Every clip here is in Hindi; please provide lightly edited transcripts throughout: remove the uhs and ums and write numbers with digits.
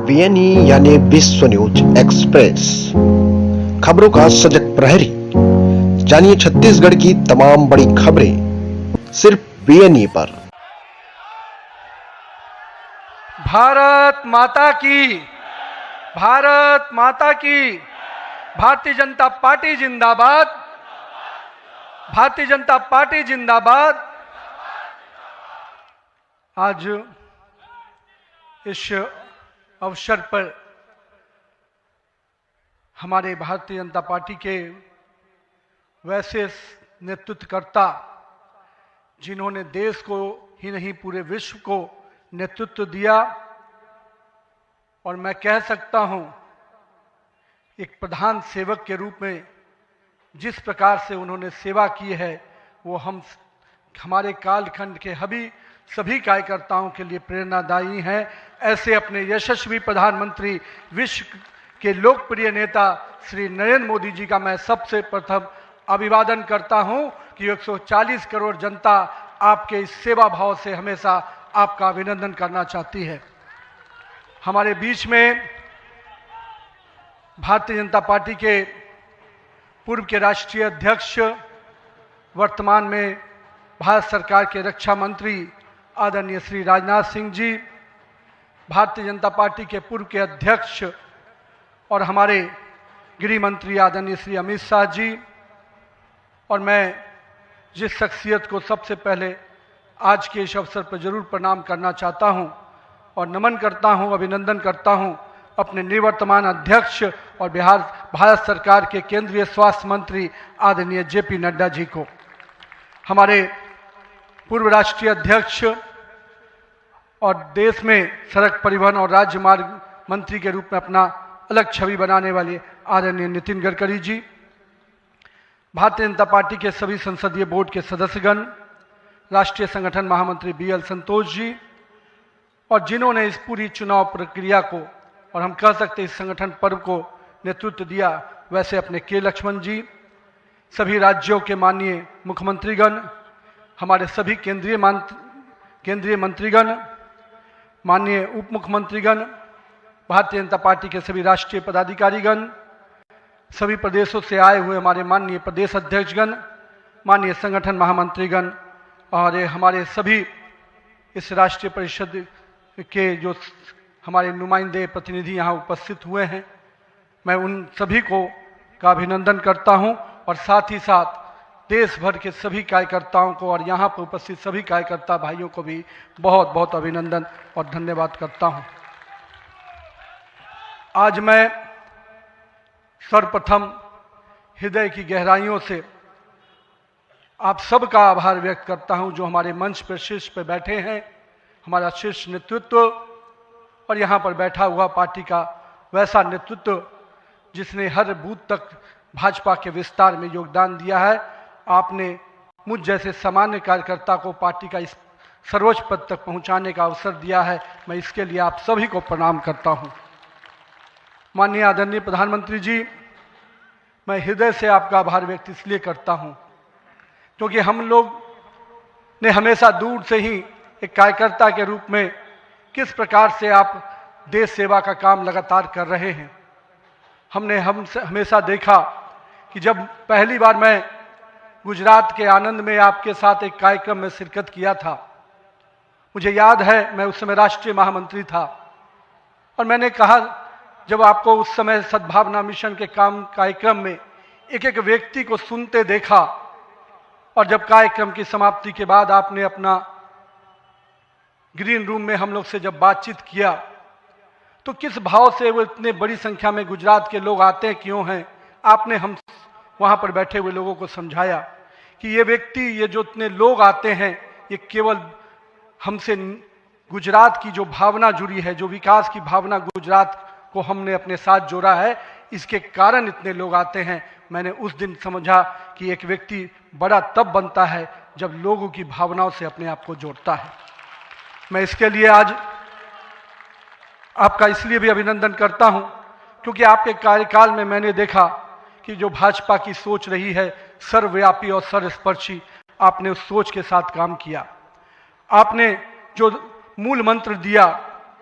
वीएनई यानी विश्व न्यूज एक्सप्रेस, खबरों का सजग प्रहरी। जानिए छत्तीसगढ़ की तमाम बड़ी खबरें सिर्फ वीएनई पर। भारत माता की, भारत माता की। भारतीय जनता पार्टी जिंदाबाद, भारतीय जनता पार्टी जिंदाबाद। आज इस अवसर पर हमारे भारतीय जनता पार्टी के वैसे नेतृत्वकर्ता, जिन्होंने देश को ही नहीं पूरे विश्व को नेतृत्व दिया, और मैं कह सकता हूं एक प्रधान सेवक के रूप में जिस प्रकार से उन्होंने सेवा की है, वो हमारे कालखंड के सभी कार्यकर्ताओं के लिए प्रेरणादायी हैं। ऐसे अपने यशस्वी प्रधानमंत्री, विश्व के लोकप्रिय नेता श्री नरेंद्र मोदी जी का मैं सबसे प्रथम अभिवादन करता हूं कि 140 करोड़ जनता आपके इस सेवा भाव से हमेशा आपका अभिनंदन करना चाहती है। हमारे बीच में भारतीय जनता पार्टी के पूर्व के राष्ट्रीय अध्यक्ष, वर्तमान में भारत सरकार के रक्षा मंत्री आदरणीय श्री राजनाथ सिंह जी, भारतीय जनता पार्टी के पूर्व के अध्यक्ष और हमारे गृह मंत्री आदरणीय श्री अमित शाह जी, और मैं जिस शख्सियत को सबसे पहले आज के इस अवसर पर जरूर प्रणाम करना चाहता हूं और नमन करता हूं, अभिनंदन करता हूं, अपने निवर्तमान अध्यक्ष और भारत सरकार के केंद्रीय स्वास्थ्य मंत्री आदरणीय जेपी नड्डा जी को, हमारे पूर्व राष्ट्रीय अध्यक्ष और देश में सड़क परिवहन और राज्य मार्ग मंत्री के रूप में अपना अलग छवि बनाने वाले आदरणीय नितिन गडकरी जी, भारतीय जनता पार्टी के सभी संसदीय बोर्ड के सदस्यगण, राष्ट्रीय संगठन महामंत्री बीएल संतोष जी, और जिन्होंने इस पूरी चुनाव प्रक्रिया को और हम कह सकते इस संगठन पर्व को नेतृत्व दिया, वैसे अपने के लक्ष्मण जी, सभी राज्यों के माननीय मुख्यमंत्रीगण, हमारे सभी केंद्रीय मंत्रीगण, माननीय उप मुख्यमंत्रीगण, भारतीय जनता पार्टी के सभी राष्ट्रीय पदाधिकारीगण, सभी प्रदेशों से आए हुए हमारे माननीय प्रदेश अध्यक्षगण, माननीय संगठन महामंत्रीगण, और हमारे सभी इस राष्ट्रीय परिषद के जो हमारे नुमाइंदे प्रतिनिधि यहाँ उपस्थित हुए हैं, मैं उन सभी का अभिनंदन करता हूँ, और साथ ही साथ देश भर के सभी कार्यकर्ताओं को और यहाँ पर उपस्थित सभी कार्यकर्ता भाइयों को भी बहुत बहुत अभिनंदन और धन्यवाद करता हूँ। आज मैं सर्वप्रथम हृदय की गहराइयों से आप सबका आभार व्यक्त करता हूं, जो हमारे मंच पर शीर्ष पर बैठे हैं, हमारा शीर्ष नेतृत्व, और यहाँ पर बैठा हुआ पार्टी का वैसा नेतृत्व जिसने हर बूथ तक भाजपा के विस्तार में योगदान दिया है। आपने मुझ जैसे सामान्य कार्यकर्ता को पार्टी का इस सर्वोच्च पद तक पहुंचाने का अवसर दिया है। मैं इसके लिए आप सभी को प्रणाम करता हूं। माननीय आदरणीय प्रधानमंत्री जी, मैं हृदय से आपका आभार व्यक्त इसलिए करता हूं क्योंकि हम लोग ने हमेशा दूर से ही एक कार्यकर्ता के रूप में किस प्रकार से आप देश सेवा का काम लगातार कर रहे हैं, हमने हमेशा देखा कि जब पहली बार मैं गुजरात के आनंद में आपके साथ एक कार्यक्रम में शिरकत किया था, मुझे याद है मैं उस समय राष्ट्रीय महामंत्री था, और मैंने कहा जब आपको उस समय सद्भावना मिशन के कार्यक्रम में एक एक व्यक्ति को सुनते देखा, और जब कार्यक्रम की समाप्ति के बाद आपने अपना ग्रीन रूम में हम लोग से जब बातचीत किया, तो किस भाव से वो इतने बड़ी संख्या में गुजरात के लोग आते क्यों हैं, आपने हम वहाँ पर बैठे हुए लोगों को समझाया कि ये व्यक्ति, ये जो इतने लोग आते हैं, ये केवल हमसे गुजरात की जो भावना जुड़ी है, जो विकास की भावना गुजरात को हमने अपने साथ जोड़ा है, इसके कारण इतने लोग आते हैं। मैंने उस दिन समझा कि एक व्यक्ति बड़ा तब बनता है जब लोगों की भावनाओं से अपने आप को जोड़ता है। मैं इसके लिए आज आपका इसलिए भी अभिनंदन करता हूं क्योंकि आपके कार्यकाल में मैंने देखा कि जो भाजपा की सोच रही है सर्वव्यापी और सर्वस्पर्शी, आपने उस सोच के साथ काम किया। आपने जो मूल मंत्र दिया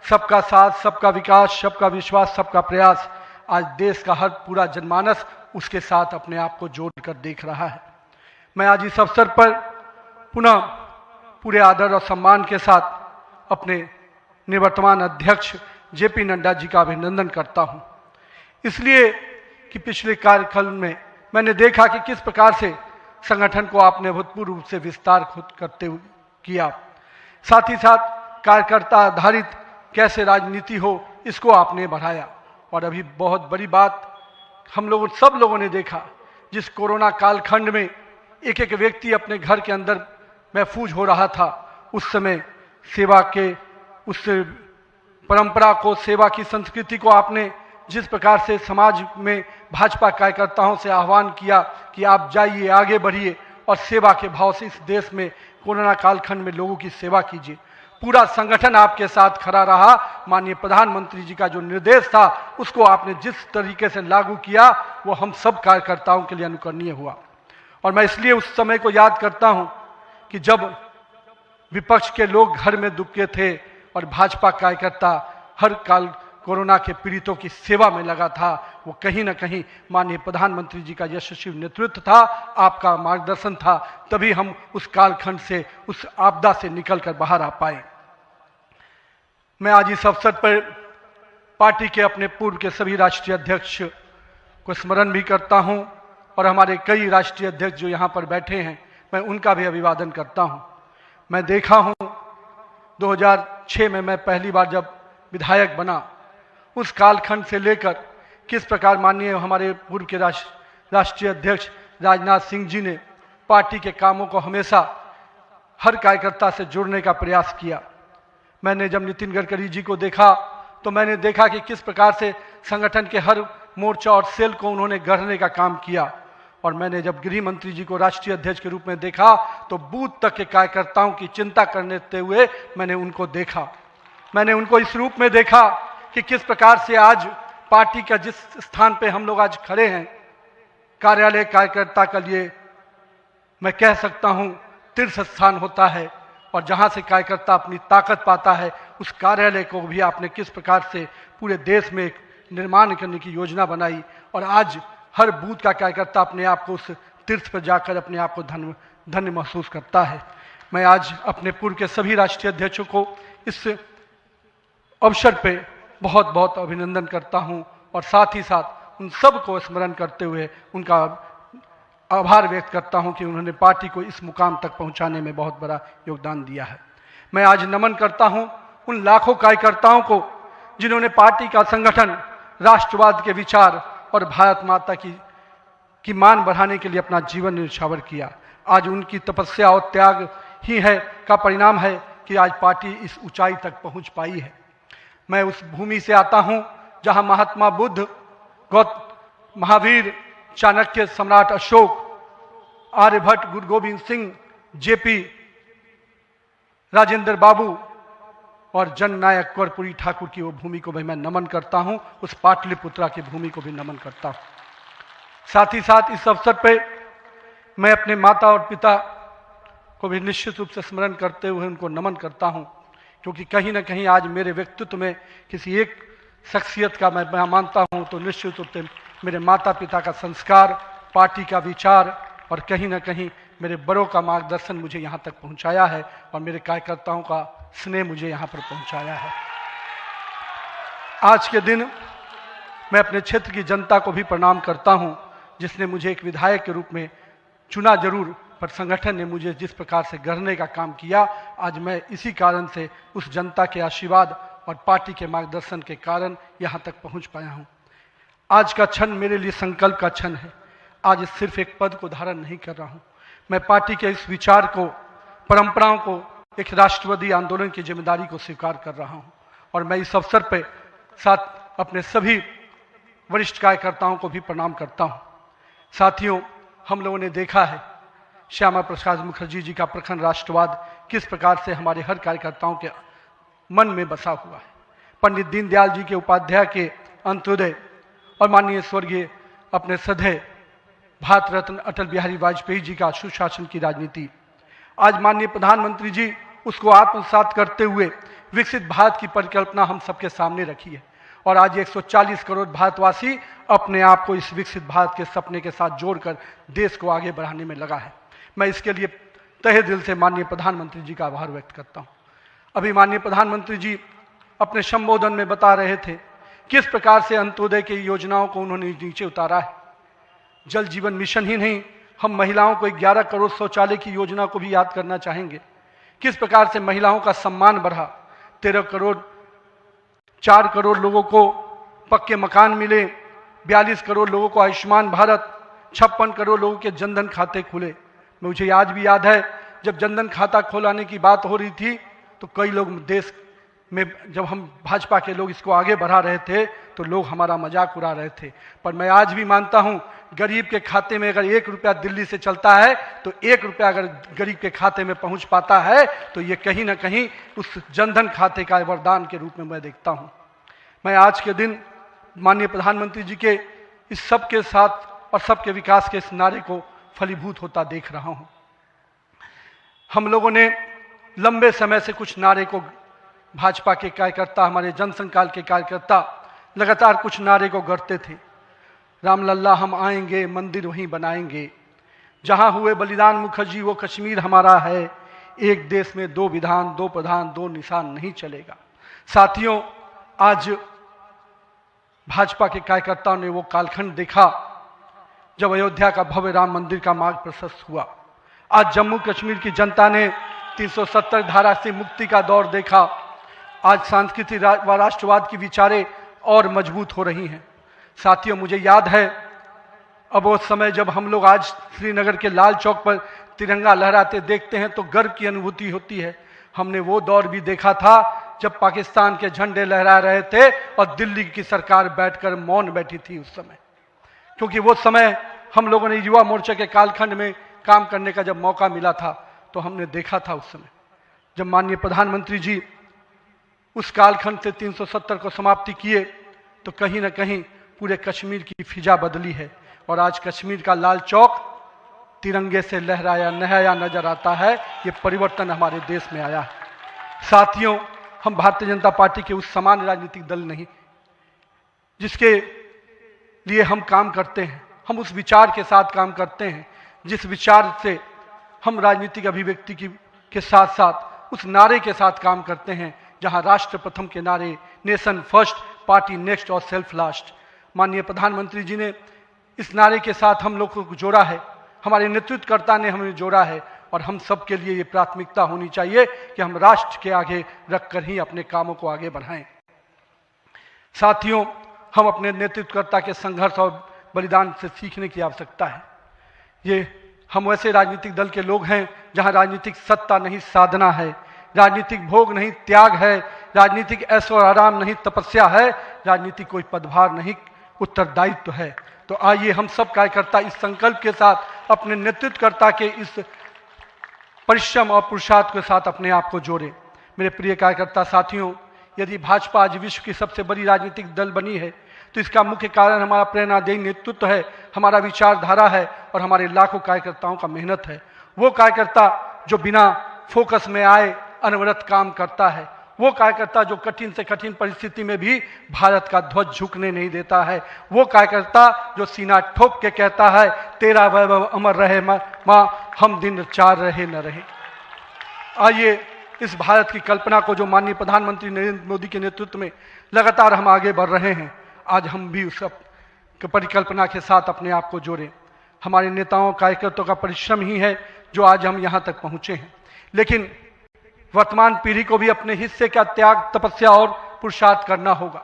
सबका साथ, सबका विकास, सबका विश्वास, सबका प्रयास, आज देश का हर पूरा जनमानस उसके साथ अपने आप को जोड़कर देख रहा है। मैं आज इस अवसर पर पुनः पूरे आदर और सम्मान के साथ अपने निवर्तमान अध्यक्ष जेपी नड्डा जी का अभिनंदन करता हूं, इसलिए कि पिछले कार्यकाल में मैंने देखा कि किस प्रकार से संगठन को आपने अभूतपूर्व रूप से विस्तार खुद करते हुए किया। साथ ही साथ कार्यकर्ता आधारित कैसे राजनीति हो, इसको आपने बढ़ाया। और अभी बहुत बड़ी बात हम लोगों सब लोगों ने देखा, जिस कोरोना कालखंड में एक एक व्यक्ति अपने घर के अंदर महफूज हो रहा था, उस समय सेवा के उस परंपरा को, सेवा की संस्कृति को आपने जिस प्रकार से समाज में भाजपा कार्यकर्ताओं से आह्वान किया कि आप जाइए, आगे बढ़िए और सेवा के भाव से इस देश में कोरोना कालखंड में लोगों की सेवा कीजिए। पूरा संगठन आपके साथ खड़ा रहा। माननीय प्रधानमंत्री जी का जो निर्देश था उसको आपने जिस तरीके से लागू किया वो हम सब कार्यकर्ताओं के लिए अनुकरणीय हुआ। और मैं इसलिए उस समय को याद करता हूं कि जब विपक्ष के लोग घर में दुबके थे और भाजपा कार्यकर्ता हर काल कोरोना के पीड़ितों की सेवा में लगा था, वो कहीं ना कहीं माननीय प्रधानमंत्री जी का यशस्वी नेतृत्व था, आपका मार्गदर्शन था, तभी हम उस कालखंड से, उस आपदा से निकलकर बाहर आ पाए। मैं आज इस अवसर पर पार्टी के अपने पूर्व के सभी राष्ट्रीय अध्यक्ष को स्मरण भी करता हूं और हमारे कई राष्ट्रीय अध्यक्ष जो यहाँ पर बैठे हैं, मैं उनका भी अभिवादन करता हूं। मैं देखा हूं 2006 में मैं पहली बार जब विधायक बना, उस कालखंड से लेकर किस प्रकार माननीय हमारे पूर्व के राष्ट्रीय अध्यक्ष राजनाथ सिंह जी ने पार्टी के कामों को हमेशा हर कार्यकर्ता से जुड़ने का प्रयास किया। मैंने जब नितिन गडकरी जी को देखा तो मैंने देखा कि किस प्रकार से संगठन के हर मोर्चा और सेल को उन्होंने गढ़ने का काम किया। और मैंने जब गृह मंत्री जी को राष्ट्रीय अध्यक्ष के रूप में देखा तो बूथ तक के कार्यकर्ताओं की चिंता करते हुए मैंने उनको देखा। मैंने उनको इस रूप में देखा कि किस प्रकार से आज पार्टी का जिस स्थान पे हम लोग आज खड़े हैं, कार्यालय कार्यकर्ता के लिए मैं कह सकता हूं तीर्थ स्थान होता है, और जहां से कार्यकर्ता अपनी ताकत पाता है, उस कार्यालय को भी आपने किस प्रकार से पूरे देश में एक निर्माण करने की योजना बनाई। और आज हर बूथ का कार्यकर्ता अपने आप को उस तीर्थ पर जाकर अपने आप को धन्य महसूस करता है। मैं आज अपने पूर्व के सभी राष्ट्रीय अध्यक्षों को इस अवसर पे बहुत बहुत अभिनंदन करता हूं और साथ ही साथ उन सब को स्मरण करते हुए उनका आभार व्यक्त करता हूं कि उन्होंने पार्टी को इस मुकाम तक पहुंचाने में बहुत बड़ा योगदान दिया है। मैं आज नमन करता हूं उन लाखों कार्यकर्ताओं को जिन्होंने पार्टी का संगठन, राष्ट्रवाद के विचार और भारत माता की मान बढ़ाने के लिए अपना जीवन न्यौछावर किया। आज उनकी तपस्या और त्याग ही है का परिणाम है कि आज पार्टी इस ऊंचाई तक पहुंच पाई है। मैं उस भूमि से आता हूं जहां महात्मा बुद्ध, महावीर, चाणक्य, सम्राट अशोक, आर्यभट्ट, गुरु गोविंद सिंह, जेपी, राजेंद्र बाबू और जननायक कर्पूरी ठाकुर की वो भूमि को भी मैं नमन करता हूं, उस पाटलिपुत्रा की भूमि को भी नमन करता हूं। साथ ही साथ इस अवसर पे मैं अपने माता और पिता को भी निश्चित रूप से स्मरण करते हुए उनको नमन करता हूं, क्योंकि कहीं ना कहीं आज मेरे व्यक्तित्व में किसी एक शख्सियत का मैं मानता हूं तो निश्चित रूप से मेरे माता पिता का संस्कार, पार्टी का विचार और कहीं ना कहीं मेरे बड़ों का मार्गदर्शन मुझे यहाँ तक पहुँचाया है और मेरे कार्यकर्ताओं का स्नेह मुझे यहाँ पर पहुँचाया है। आज के दिन मैं अपने क्षेत्र की जनता को भी प्रणाम करता हूँ, जिसने मुझे एक विधायक के रूप में चुना जरूर, पर संगठन ने मुझे जिस प्रकार से गढ़ने का काम किया, आज मैं इसी कारण से उस जनता के आशीर्वाद और पार्टी के मार्गदर्शन के कारण यहाँ तक पहुँच पाया हूँ। आज का क्षण मेरे लिए संकल्प का क्षण है। आज सिर्फ एक पद को धारण नहीं कर रहा हूँ, मैं पार्टी के इस विचार को, परंपराओं को, एक राष्ट्रवादी आंदोलन की जिम्मेदारी को स्वीकार कर रहा हूँ। और मैं इस अवसर पर साथ अपने सभी वरिष्ठ कार्यकर्ताओं को भी प्रणाम करता हूँ। साथियों, हम लोगों ने देखा है श्यामा प्रसाद मुखर्जी जी का प्रखर राष्ट्रवाद किस प्रकार से हमारे हर कार्यकर्ताओं के मन में बसा हुआ है। पंडित दीनदयाल जी के उपाध्याय के अंत्योदय और माननीय स्वर्गीय अपने सधे भारत रत्न अटल बिहारी वाजपेयी जी का सुशासन की राजनीति, आज माननीय प्रधानमंत्री जी उसको आत्मसात करते हुए विकसित भारत की परिकल्पना हम सबके सामने रखी है और आज 140 करोड़ भारतवासी अपने आप को इस विकसित भारत के सपने के साथ जोड़कर देश को आगे बढ़ाने में लगा है। मैं इसके लिए तहे दिल से माननीय प्रधानमंत्री जी का आभार व्यक्त करता हूँ। अभी माननीय प्रधानमंत्री जी अपने संबोधन में बता रहे थे किस प्रकार से अंत्योदय की योजनाओं को उन्होंने नीचे उतारा है। जल जीवन मिशन ही नहीं, हम महिलाओं को 11 करोड़ शौचालय की योजना को भी याद करना चाहेंगे। किस प्रकार से महिलाओं का सम्मान बढ़ा, 13 करोड़ 4 करोड़ लोगों को पक्के मकान मिले, 42 करोड़ लोगों को आयुष्मान भारत, 56 करोड़ लोगों के जनधन खाते खुले। मुझे आज भी याद है जब जनधन खाता खोलाने की बात हो रही थी तो कई लोग देश में, जब हम भाजपा के लोग इसको आगे बढ़ा रहे थे तो लोग हमारा मजाक उड़ा रहे थे। पर मैं आज भी मानता हूं गरीब के खाते में अगर 1 रुपया दिल्ली से चलता है तो 1 रुपया अगर गरीब के खाते में पहुंच पाता है तो ये कहीं ना कहीं उस जनधन खाते का वरदान के रूप में मैं देखता हूं। मैं आज के दिन माननीय प्रधानमंत्री जी के इस सबके साथ और सबके विकास के इस नारे को फलीभूत होता देख रहा हूं। हम लोगों ने लंबे समय से कुछ नारे को, भाजपा के कार्यकर्ता, हमारे जनसंकाल के कार्यकर्ता लगातार कुछ नारे को गढ़ते थे। रामलल्ला हम आएंगे, मंदिर वहीं बनाएंगे, जहां हुए बलिदान मुखर्जी वो कश्मीर हमारा है, एक देश में 2 विधान 2 प्रधान 2 निशान नहीं चलेगा। साथियों, आज भाजपा के कार्यकर्ताओं ने वो कालखंड देखा जब अयोध्या का भव्य राम मंदिर का मार्ग प्रशस्त हुआ। आज जम्मू कश्मीर की जनता ने 370 धारा से मुक्ति का दौर देखा। आज सांस्कृतिक व राष्ट्रवाद की विचारें और मजबूत हो रही हैं। साथियों, मुझे याद है अब वो समय जब हम लोग आज श्रीनगर के लाल चौक पर तिरंगा लहराते देखते हैं तो गर्व की अनुभूति होती है। हमने वो दौर भी देखा था जब पाकिस्तान के झंडे लहरा रहे थे और दिल्ली की सरकार बैठकर मौन बैठी थी उस समय, क्योंकि वो समय हम लोगों ने युवा मोर्चा के कालखंड में काम करने का जब मौका मिला था तो हमने देखा था उस समय जब माननीय प्रधानमंत्री जी उस कालखंड से 370 को समाप्ति किए तो कहीं ना कहीं पूरे कश्मीर की फिजा बदली है और आज कश्मीर का लाल चौक तिरंगे से लहराया नहाया नजर आता है। ये परिवर्तन हमारे देश में आया है। साथियों, हम भारतीय जनता पार्टी के उस समान राजनीतिक दल नहीं जिसके लिए हम काम करते हैं, हम उस विचार के साथ काम करते हैं जिस विचार से हम राजनीतिक अभिव्यक्ति के साथ साथ उस नारे के साथ काम करते हैं जहां राष्ट्र प्रथम के नारे, नेशन फर्स्ट, पार्टी नेक्स्ट और सेल्फ लास्ट, माननीय प्रधानमंत्री जी ने इस नारे के साथ हम लोगों को जोड़ा है, हमारे नेतृत्वकर्ता ने हमें जोड़ा है और हम सब के लिए ये प्राथमिकता होनी चाहिए कि हम राष्ट्र के आगे रखकर ही अपने कामों को आगे बढ़ाएं। साथियों, हम अपने नेतृत्वकर्ता के संघर्ष और बलिदान से सीखने की आवश्यकता है। ये हम वैसे राजनीतिक दल के लोग हैं जहां राजनीतिक सत्ता नहीं साधना है, राजनीतिक भोग नहीं त्याग है, राजनीतिक ऐशो आराम नहीं तपस्या है, राजनीतिक कोई पदभार नहीं उत्तरदायित्व है। तो आइए हम सब कार्यकर्ता इस संकल्प के साथ अपने नेतृत्वकर्ता के इस परिश्रम और पुरुषार्थ के साथ अपने आप को जोड़े। मेरे प्रिय कार्यकर्ता साथियों, यदि भाजपा आज विश्व की सबसे बड़ी राजनीतिक दल बनी है तो इसका मुख्य कारण हमारा प्रेरणादायी नेतृत्व है, हमारा विचारधारा है और हमारे लाखों कार्यकर्ताओं का मेहनत है। वो कार्यकर्ता जो बिना फोकस में आए अनवरत काम करता है, वो कार्यकर्ता जो कठिन से कठिन परिस्थिति में भी भारत का ध्वज झुकने नहीं देता है, वो कार्यकर्ता जो सीना ठोक के कहता है तेरा वैभव अमर रहे मां, हम दिन 4 रहे न रहे। आइए इस भारत की कल्पना को जो माननीय प्रधानमंत्री नरेंद्र मोदी के नेतृत्व में लगातार हम आगे बढ़ रहे हैं, आज हम भी उस परिकल्पना के साथ अपने आप को जोड़ें। हमारे नेताओं कार्यकर्ताओं का परिश्रम ही है जो आज हम यहाँ तक पहुँचे हैं, लेकिन वर्तमान पीढ़ी को भी अपने हिस्से का त्याग, तपस्या और पुरुषार्थ करना होगा,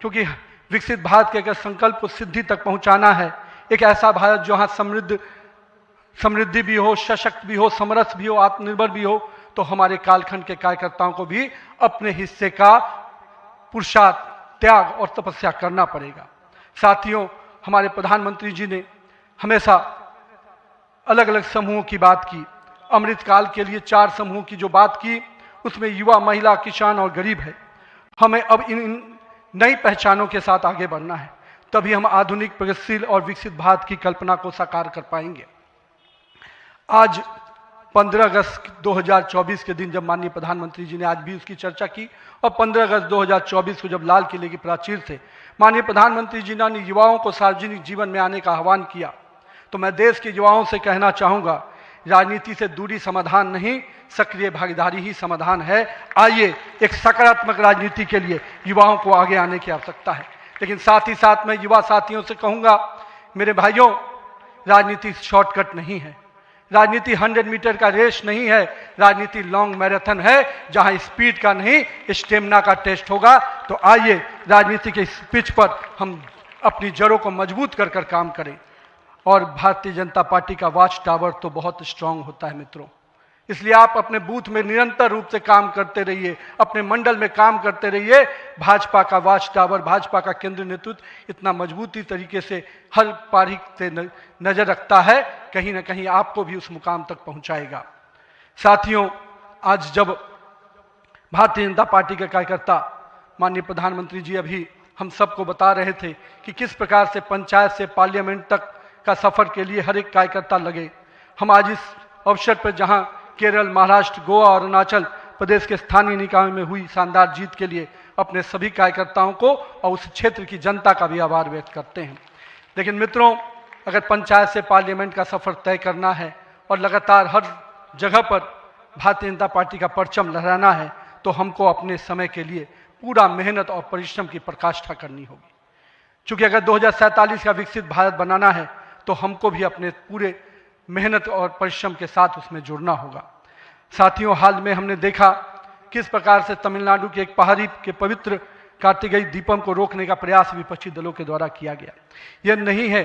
क्योंकि विकसित भारत के अगर संकल्प को सिद्धि तक पहुंचाना है, एक ऐसा भारत जहां समृद्धि भी हो, सशक्त भी हो, समरस भी हो, आत्मनिर्भर भी हो, तो हमारे कालखंड के कार्यकर्ताओं को भी अपने हिस्से का पुरुषार्थ, त्याग और तपस्या करना पड़ेगा। साथियों, हमारे प्रधानमंत्री जी ने हमेशा अलग अलग समूहों की बात की। अमृतकाल के लिए 4 समूहों की जो बात की उसमें युवा, महिला, किसान और गरीब है। हमें अब इन नई पहचानों के साथ आगे बढ़ना है, तभी हम आधुनिक, प्रगतिशील और विकसित भारत की कल्पना को साकार कर पाएंगे। आज 15 अगस्त 2024 के दिन जब माननीय प्रधानमंत्री जी ने आज भी उसकी चर्चा की, और 15 अगस्त 2024 को जब लाल किले की प्राचीर से माननीय प्रधानमंत्री जी ने युवाओं को सार्वजनिक जीवन में आने का आह्वान किया, तो मैं देश के युवाओं से कहना चाहूँगा, राजनीति से दूरी समाधान नहीं, सक्रिय भागीदारी ही समाधान है। आइए एक सकारात्मक राजनीति के लिए युवाओं को आगे आने की आवश्यकता है। लेकिन साथ ही साथ मैं युवा साथियों से कहूँगा, मेरे भाइयों, राजनीति शॉर्टकट नहीं है, राजनीति 100 मीटर का रेस नहीं है, राजनीति लॉन्ग मैराथन है, जहां स्पीड का नहीं स्टेमिना का टेस्ट होगा। तो आइए राजनीति के इस पिच पर हम अपनी जड़ों को मजबूत कर कर काम करें। और भारतीय जनता पार्टी का वॉच टावर तो बहुत स्ट्रांग होता है मित्रों, इसलिए आप अपने बूथ में निरंतर रूप से काम करते रहिए, अपने मंडल में काम करते रहिए। भाजपा का वॉच टावर, भाजपा का केंद्रीय नेतृत्व इतना मजबूती तरीके से हर पारी से नजर रखता है, कहीं ना कहीं आपको भी उस मुकाम तक पहुंचाएगा। साथियों, आज जब भारतीय जनता पार्टी के कार्यकर्ता माननीय प्रधानमंत्री जी अभी हम सबको बता रहे थे कि किस प्रकार से पंचायत से पार्लियामेंट तक का सफर के लिए हर एक कार्यकर्ता लगे, हम आज इस अवसर पर जहां केरल, महाराष्ट्र, गोवा और अरुणाचल प्रदेश के स्थानीय निकायों में हुई शानदार जीत के लिए अपने सभी कार्यकर्ताओं को और उस क्षेत्र की जनता का भी आभार व्यक्त करते हैं। लेकिन मित्रों, अगर पंचायत से पार्लियामेंट का सफर तय करना है और लगातार हर जगह पर भारतीय जनता पार्टी का परचम लहराना है, तो हमको अपने समय के लिए पूरा मेहनत और परिश्रम की पराकाष्ठा करनी होगी। चूंकि अगर 2047 का विकसित भारत बनाना है, तो हमको भी अपने पूरे मेहनत और परिश्रम के साथ उसमें जुड़ना होगा। साथियों, हाल में हमने देखा किस प्रकार से तमिलनाडु के एक पहाड़ी के पवित्र कार्तिकेय दीपम को रोकने का प्रयास विपक्षी दलों के द्वारा किया गया। यह नहीं है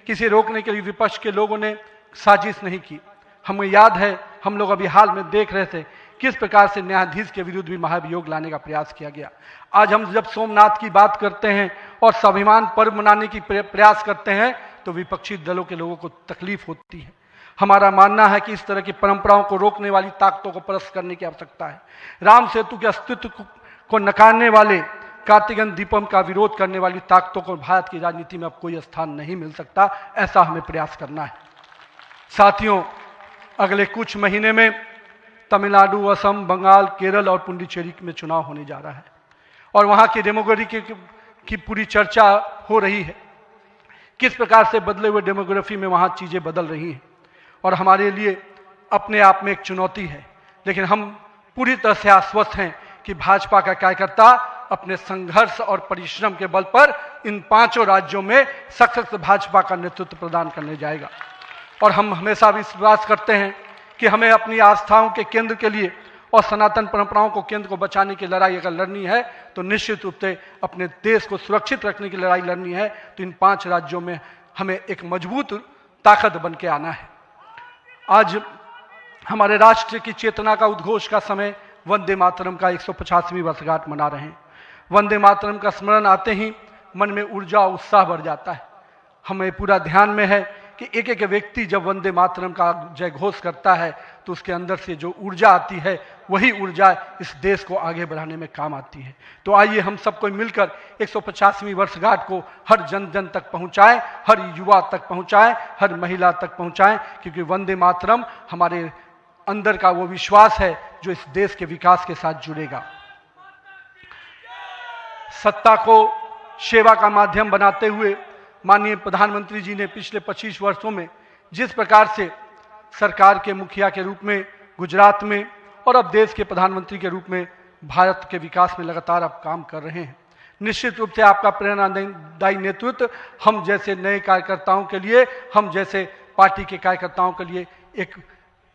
किसी रोकने के लिए विपक्ष के लोगों ने साजिश नहीं की। हमें याद है, हम लोग अभी हाल में देख रहे थे किस प्रकार से न्यायाधीश के विरुद्ध भी महाभियोग लाने का प्रयास किया गया। आज हम जब सोमनाथ की बात करते हैं और स्वाभिमान पर्व मनाने की प्रयास करते हैं, तो विपक्षी दलों के लोगों को तकलीफ होती है। हमारा मानना है कि इस तरह की परंपराओं को रोकने वाली ताकतों को परास्त करने की आवश्यकता है। राम सेतु के अस्तित्व को नकारने वाले, कार्तिकेय दीपम का विरोध करने वाली ताकतों को भारत की राजनीति में अब कोई स्थान नहीं मिल सकता, ऐसा हमें प्रयास करना है। साथियों, अगले कुछ महीने में तमिलनाडु, असम, बंगाल, केरल और पुडुचेरी में चुनाव होने जा रहा है और वहां की डेमोग्राफी की पूरी चर्चा हो रही है। किस प्रकार से बदले हुए डेमोग्राफी में वहां चीजें बदल रही हैं और हमारे लिए अपने आप में एक चुनौती है। लेकिन हम पूरी तरह से आश्वस्त हैं कि भाजपा का कार्यकर्ता अपने संघर्ष और परिश्रम के बल पर इन 5 राज्यों में सशक्त भाजपा का नेतृत्व प्रदान करने जाएगा। और हम हमेशा विश्वास करते हैं कि हमें अपनी आस्थाओं के केंद्र के लिए और सनातन परंपराओं को केंद्र को बचाने की लड़ाई अगर लड़नी है, तो निश्चित रूप से अपने देश को सुरक्षित रखने की लड़ाई लड़नी है, तो इन 5 राज्यों में हमें एक मजबूत ताकत बन के आना है। आज हमारे राष्ट्र की चेतना का उद्घोष का समय वंदे मातरम का 150वीं वर्षगांठ मना रहे हैं। वंदे मातरम का स्मरण आते ही मन में ऊर्जा और उत्साह बढ़ जाता है। हमें पूरा ध्यान में है कि एक एक व्यक्ति जब वंदे मातरम का जय घोष करता है, तो उसके अंदर से जो ऊर्जा आती है, वही ऊर्जा इस देश को आगे बढ़ाने में काम आती है। तो आइए हम सबको मिलकर 150वीं वर्षगांठ को हर जन जन तक पहुंचाएं, हर युवा तक पहुंचाएं, हर महिला तक पहुंचाएं, क्योंकि वंदे मातरम हमारे अंदर का वो विश्वास है जो इस देश के विकास के साथ जुड़ेगा। सत्ता को सेवा का माध्यम बनाते हुए माननीय प्रधानमंत्री जी ने पिछले 25 वर्षों में जिस प्रकार से सरकार के मुखिया के रूप में गुजरात में और अब देश के प्रधानमंत्री के रूप में भारत के विकास में लगातार आप काम कर रहे हैं, निश्चित रूप से आपका प्रेरणादायी नेतृत्व हम जैसे नए कार्यकर्ताओं के लिए, हम जैसे पार्टी के कार्यकर्ताओं के लिए एक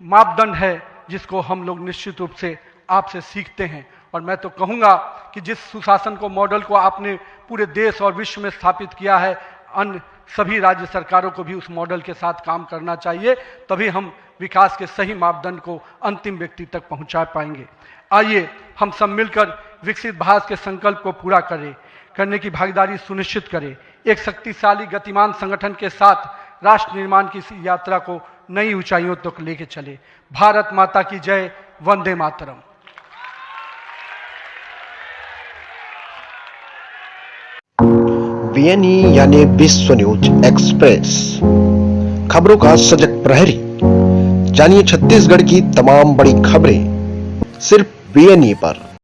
मापदंड है जिसको हम लोग निश्चित रूप से आपसे सीखते हैं। और मैं तो कहूँगा कि जिस सुशासन को मॉडल को आपने पूरे देश और विश्व में स्थापित किया है, अन्य सभी राज्य सरकारों को भी उस मॉडल के साथ काम करना चाहिए, तभी हम विकास के सही मापदंड को अंतिम व्यक्ति तक पहुंचा पाएंगे। आइए हम सब मिलकर विकसित भारत के संकल्प को पूरा करने की भागीदारी सुनिश्चित करें। एक शक्तिशाली गतिमान संगठन के साथ राष्ट्र निर्माण की इस यात्रा को नई ऊंचाइयों तक लेके चले। भारत माता की जय। वंदे मातरम। वीएनई यानी विश्व न्यूज एक्सप्रेस, खबरों का सजग प्रहरी। जानिए छत्तीसगढ़ की तमाम बड़ी खबरें सिर्फ BNE पर।